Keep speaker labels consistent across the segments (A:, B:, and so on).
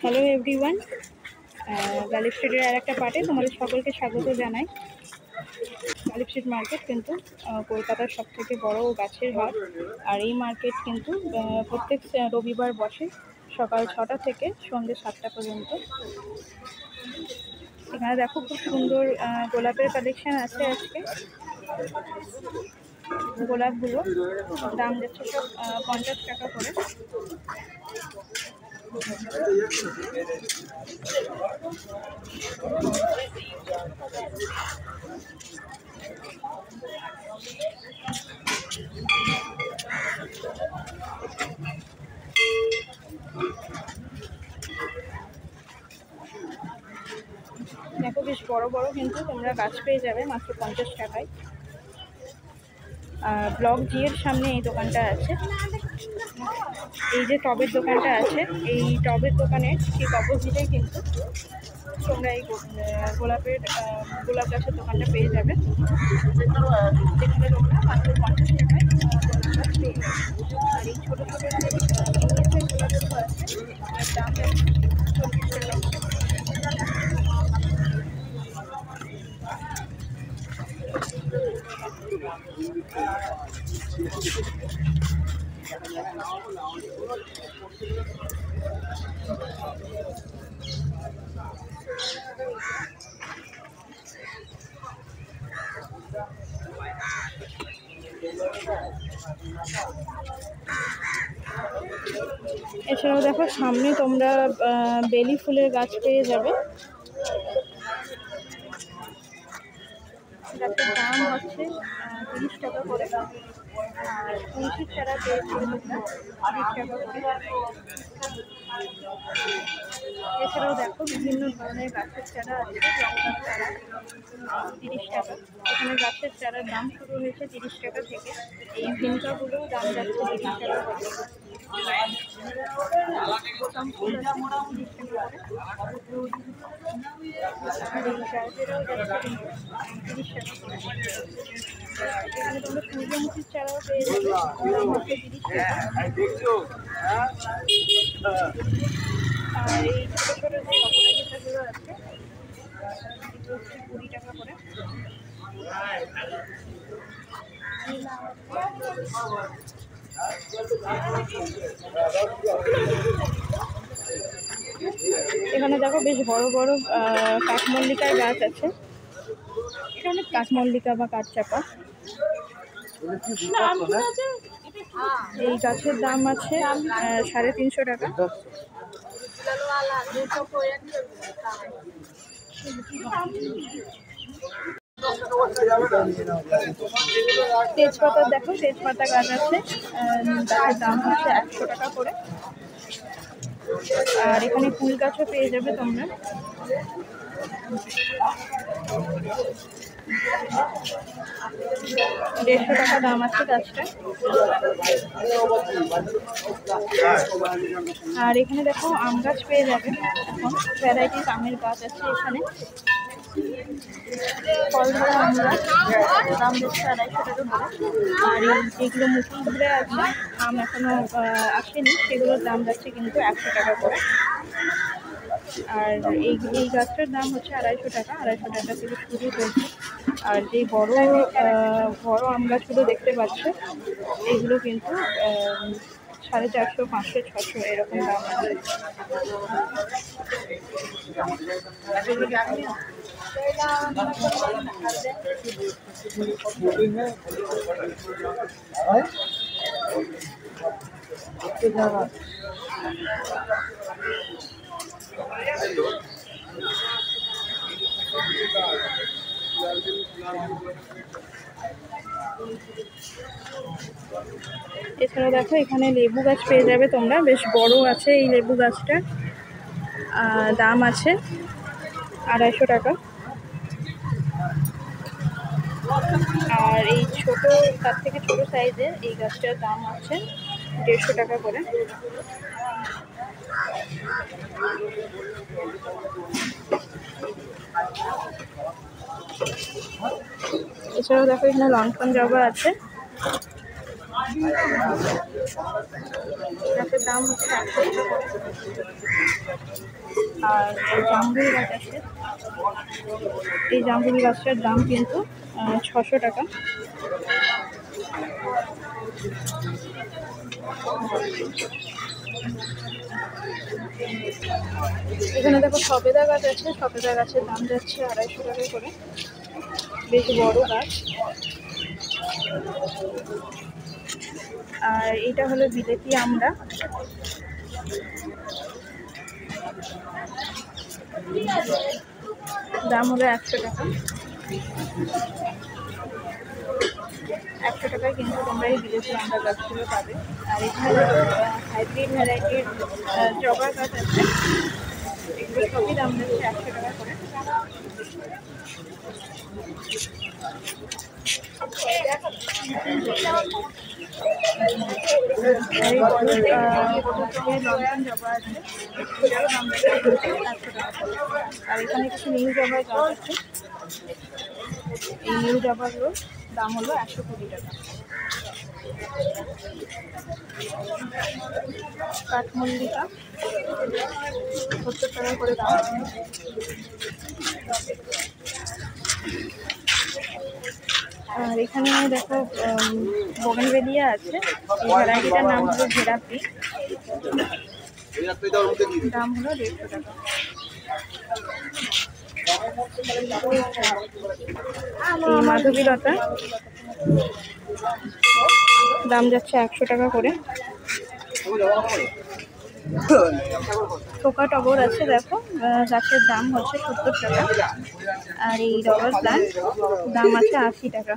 A: Hello everyone, Ghalib স্ট্রিটের আর একটা পার্টে তোমাদের সকলকে স্বাগত জানাই। গালিব স্ট্রিট মার্কেট কিন্তু কলকাতার সবথেকে বড় গাছের হাট। আর এই মার্কেট কিন্তু প্রত্যেক রবিবার বসে সকাল 6টা থেকে সন্ধ্যে 7টা পর্যন্ত। এখানে দেখো খুব সুন্দর গোলাপের কালেকশন আছে আজকে। গোলাপগুলো দাম যাচ্ছে সব 50 টাকা করে। দেখো বেশ বড় বড় কিন্তু তোমরা গাছ পেয়ে যাবে মাত্র 50 টাকায়। ব্লক জি এর সামনে এই দোকানটা আছে। এই যে টবের দোকানটা আছে, এই টবের দোকানের ঠিক অপোজিটে কিন্তু তোমরা এই গোলাপ গাছের দোকানটা পেয়ে যাবে, যেখানে তোমরা মাত্র 50 টাকায় গোলাপ গাছ পেয়ে যাবে। আর এই ছোটো ছোটো যে গোলাপগুলো আছে তার দাম যাচ্ছে 40 টাকা। এছাড়াও দেখো সামনে তোমরা বেলি ফুলের গাছ পেয়ে যাবে। গাছের দাম হচ্ছে 30 টাকা করে। আর তুলসীর চারা পেয়ে যাবে তোমরা 30 টাকা করে। এছাড়াও দেখো বিভিন্ন ধরনের গাছের চারা আছে, লঙ্কার চারা 30 টাকা। এখানে গাছের চারার দাম শুরু হয়েছে 30 টাকা থেকে। এই ভিনকাগুলোও দাম যাচ্ছে 30 টাকা করে। বোতাম ফুল আছে 30 টাকা করে। আর এই গাছেরাও যাচ্ছে 30 টাকা করে। এখানে তোমরা সূর্যমুখীর চারাও পেয়ে যাবে মাত্র 30 টাকা। আর এই ছোটো ছোটো যে অপরাজিতাগুলো আছে এগুলো হচ্ছে 20 টাকা করে। এখানে দেখো বেশ বড় বড় কাঠমল্লিকার গাছ আছে। এখানে কাঠমল্লিকা বা কাঠচাপা, এই গাছের দাম আছে 350 টাকা। তেজপাতা দেখো, তেজপাতা গাছ আছে, গাছের দাম হচ্ছে 100 টাকা করে। আর এখানে ফুল গাছও পেয়ে যাবে তোমরা। দেড়শো টাকা দাম আছে গাছটা। আর এখানে দেখো আম গাছ পেয়ে যাবে। এখন ভ্যারাইটিস আমের গাছ আছে এখানে। ফল ধরা আম গাছ দাম দিচ্ছে 250 টাকা করে। আর যেগুলো মুকুল ধরে আছে, আম এখনো আসেনি, সেগুলোর দাম যাচ্ছে কিন্তু 100 টাকা করে। আর এই গাছটার দাম হচ্ছে 250 টাকা। 250 টাকা থেকে শুরু হয়েছে। আর যে বড় বড় আম গাছগুলো দেখতে পাচ্ছ, এগুলো কিন্তু 450, 500, 600 এরকম দাম আছে। এছাড়াও দেখো এখানে লেবু গাছ পেয়ে যাবে তোমরা, বেশ বড় আছে এই লেবু গাছটা। দাম আছে 250 টাকা। আর এই ছোট, তার থেকে ছোট সাইজের এই গাছটার দাম আছে 150 টাকা করে। এছাড়াও দেখো এখানে লণ্ঠন জবা আছে। গাছের দাম হচ্ছে 100 টাকা করে। আর এই জামরুল গাছ আছে, এই জামরুল গাছটার দাম কিন্তু 600 টাকা। এখানে দেখো সবেদা গাছ আছে, সবেদা গাছের দাম যাচ্ছে 250 টাকা করে, বেশ বড় গাছ। আর এটা হলো বিলেতি আমড়া, দাম হলো 100 টাকা। 100 টাকায় কিন্তু তোমরা এই বিলেতি আমড়া গাছগুলো পাবে। আর এখানে হাইব্রিড ভ্যারাইটির জবা গাছ আছে, এগুলো সবই দাম যাচ্ছে 100 টাকা করে। লন্ডন জবা আছে, এটারও দাম যাচ্ছে 100 টাকা করে। আর এখানে কিছু নীল জবার গাছ আছে, এই নীল জবাগুলোর দাম হলো 120 টাকা। কাঠমল্লিকা 70 টাকা করে দাম। আর এখানে দেখো বোগেনভেলিয়া আছে, এই ভ্যারাইটিটার নাম হলো ভেরাপি, দাম হলো 150 টাকা। এই মাধবীলতা দাম যাচ্ছে 100 টাকা করে। থোকা টগর আছে, দেখো গাছের দাম হচ্ছে 70 টাকা। আর এই রবার প্লান্ট দাম আছে 80 টাকা।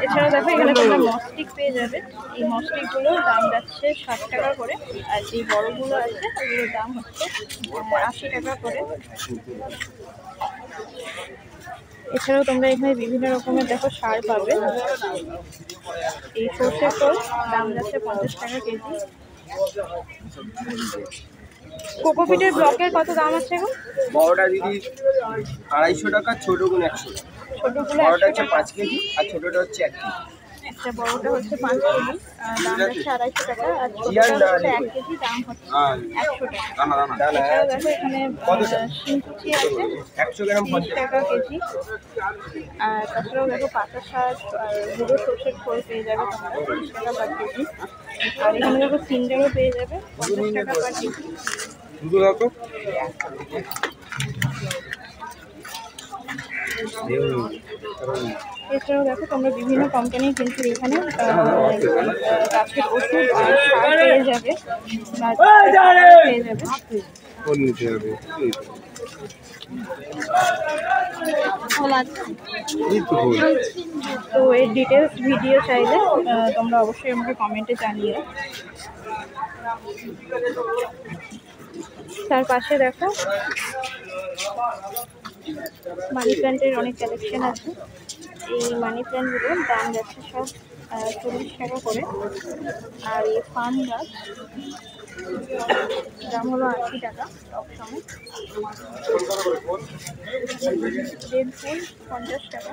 A: এছাড়াও দেখো এখানে তোমরা মস্টিক পেয়ে যাবে, এই মস্টিকগুলোর দাম যাচ্ছে 60 টাকা করে। আর যে বড়গুলো আছে ওগুলোর দাম হচ্ছে 80 টাকা করে। এছাড়াও তোমরা এখানে বিভিন্ন রকমের দেখো সার পাবে। এই সর্ষের খোল দাম যাচ্ছে 50 টাকা কেজি। কোকোপিটের ব্লকের কত দাম আছে এখন?
B: বড়টা দিদি 250 টাকা, ছোটগুলো 100।
A: ছোটগুলো
B: বড়টা হচ্ছে 5 কেজি আর ছোটটা হচ্ছে 1 কেজি।
A: আচ্ছা, বড়টা হচ্ছে 5 কেজি, দাম যাচ্ছে 250 টাকা। আর ছোটটা হচ্ছে 1 কেজি, দাম হচ্ছে 100 টাকা। এছাড়াও দেখো এখানে শিমকুচি আছে
B: 100 গ্রাম
A: 30 টাকা কেজি। আর তাছাড়াও দেখো পাতা শাক আর গুঁড়ো সর্ষের খোল পেয়ে যাবে তোমরা 30 টাকা পার কেজি। আর এখানে দেখো সিন্ডারও পেয়ে যাবে 50 টাকা পার কেজি। এছাড়াও দেখো তোমরা বিভিন্ন কোম্পানির কিন্তু এখানে গাছের ওষুধ আর সার পেয়ে যাবে, পেয়ে যাবে। তো এর ডিটেলস ভিডিও চাইলে তোমরা অবশ্যই আমাকে কমেন্টে জানিয়ে। তার পাশে দেখো মানি প্ল্যান্টের অনেক কালেকশন আছে। এই মানি প্ল্যান্টগুলোর দাম যাচ্ছে সব 40 টাকা করে। আর এই ফার্ম গাছ দাম হলো 80 টাকা সবসময়। রেড ফুল 50 টাকা।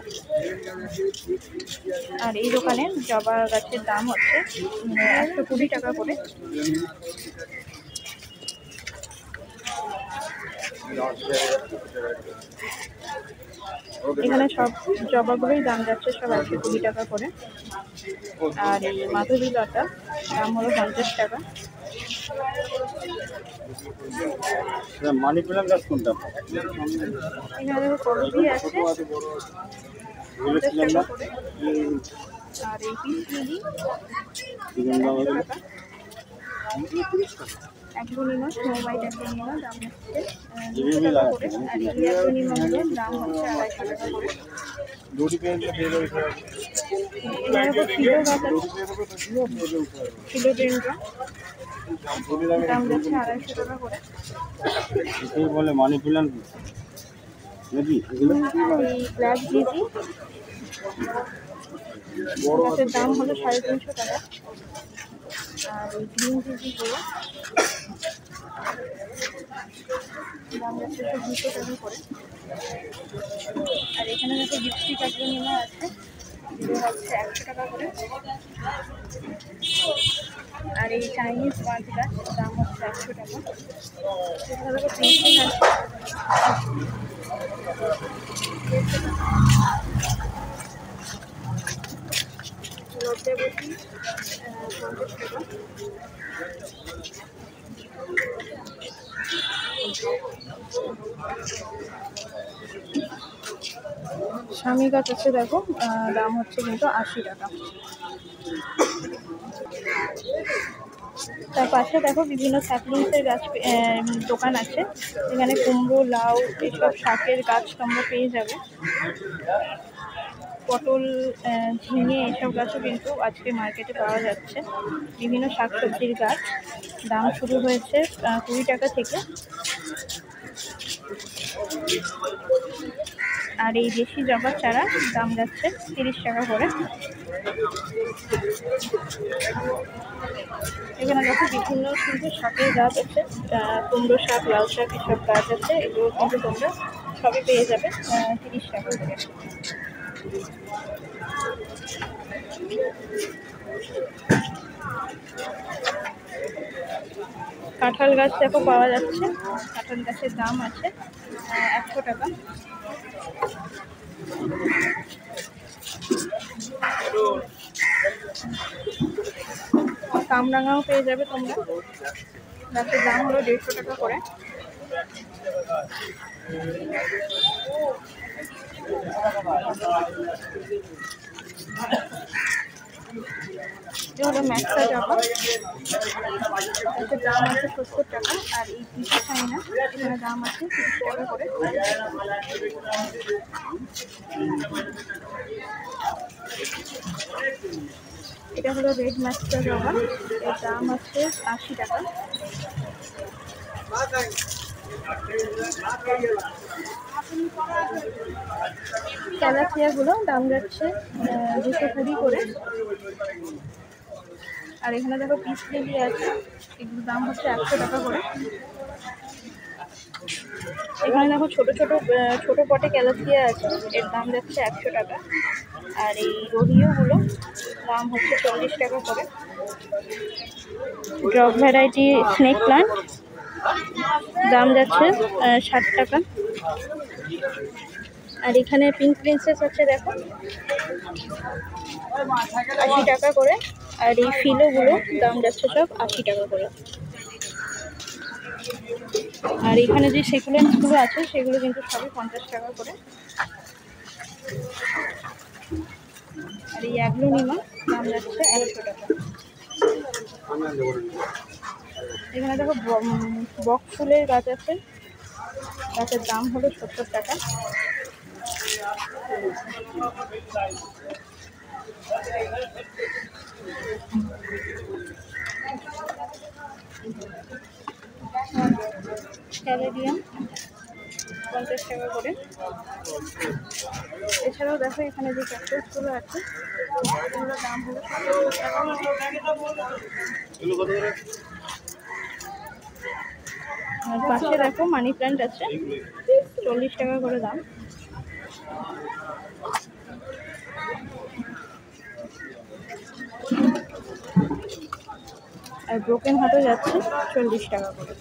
A: আর এই দোকানের জবা গাছের দাম হচ্ছে 120 টাকা করে। এখানে সব জবাগুলোই দাম যাচ্ছে সব 120 টাকা করে। আর এই মাধবীলতা দাম হলো 50 টাকা।
B: মানি প্ল্যান্ট গাছ কোনটা?
A: এখানে দেখো কলবি আছে 50 টাকা করে। আর এই পিস লিলি 100 টাকা। অ্যাগ্লোনিমা, স্নো হোয়াইট অ্যাগ্লোনিমা দাম হচ্ছে 200 টাকা করে। আর এই অ্যাগ্লোনিমাগুলোর দাম হচ্ছে 250 টাকা করে। এখানে দেখো ফিলো গাছ আছে, ফিলোডেন্ড্রন দাম যাচ্ছে 250 টাকা করে।
B: বলে মানি প্ল্যান্ট নাকি?
A: এই ব্ল্যাক জিজি গাছের দাম হলো 350 টাকা। আর এই গ্রিন জিজিগুলো দাম যাচ্ছে 200 টাকা করে। আর এখানে দেখো লিপস্টিক অ্যাগ্লোনিমা আছে, এগুলো হচ্ছে 100 টাকা করে। আর এই চাইনিজ মাছ গাছ দাম হচ্ছে 100 টাকা। এখানে দেখো পেন্সিল আছে, লজ্জাবতী 50 টাকা। স্বামী গাছ আছে দেখো, দাম হচ্ছে কিন্তু 80 টাকা। তার পাশে দেখো বিভিন্ন স্যাপলিংসের গাছ দোকান আছে। এখানে কুমড়ো, লাউ এইসব শাকের গাছ তোমরা পেয়ে যাবে। পটল, ঝিঙে এইসব গাছও কিন্তু আজকে মার্কেটে পাওয়া যাচ্ছে। বিভিন্ন শাকসবজির গাছ দাম শুরু হয়েছে 20 টাকা থেকে। আর এই দেশি জবার চারা দাম যাচ্ছে 30 টাকা করে। এখানে দেখো বিভিন্ন কিন্তু শাকের গাছ আছে, কুমড়ো শাক, লাল শাক এসব গাছ আছে। এগুলো কিন্তু তোমরা সবই পেয়ে যাবে 30 টাকা করে। কাঁঠাল গাছ দেখো পাওয়া যাচ্ছে, কাঁঠাল গাছের দাম আছে 100 টাকা। কামরাঙাও পেয়ে যাবে তোমরা, গাছের দাম হলো 150 টাকা করে। এটা হলো ম্যাক্সা জবা, এটার দাম আছে 70 টাকা। আর এই পিঠা চাইনা, এখানে দাম আছে 30 টাকা করে। এটা হলো রেড ম্যাক্সা জবা, এর দাম আছে 80 টাকা। ক্যালাথিয়াগুলো দাম যাচ্ছে 220 করে। আর এখানে দেখো পিস লিলি আছে, এগুলোর দাম হচ্ছে 100 টাকা করে। এখানে দেখো ছোট পটে ক্যালাথিয়া আছে, এর দাম যাচ্ছে 100 টাকা। আর এই রোহিওগুলো দাম হচ্ছে 40 টাকা করে। ড্রপ ভ্যারাইটি স্নেক প্লান্ট দাম যাচ্ছে 60 টাকা। আর এখানে পিঙ্ক প্রিন্সেস আছে দেখো 80 টাকা করে। আর এই ফিলোগুলো দাম যাচ্ছে সব 80 টাকা করে। আর এখানে যে সেকুলেন্টসগুলো আছে সেগুলো কিন্তু সবই 50 টাকা করে। আর এই অ্যাগ্লোনিমা দাম যাচ্ছে 100 টাকা। এখানে দেখো বক ফুলের গাছ আছে, গাছের দাম হলো 70 টাকা। ক্যালেরিয়াম 50 টাকা করে। এছাড়াও দেখো এখানে যে ক্যাকটাসগুলো আছে এগুলোর দাম হলো 70 টাকা। আর পাশে দেখো মানি প্ল্যান্ট আছে 40 টাকা করে দাম। আর ব্রোকেন হার্টও যাচ্ছে 40 টাকা করে।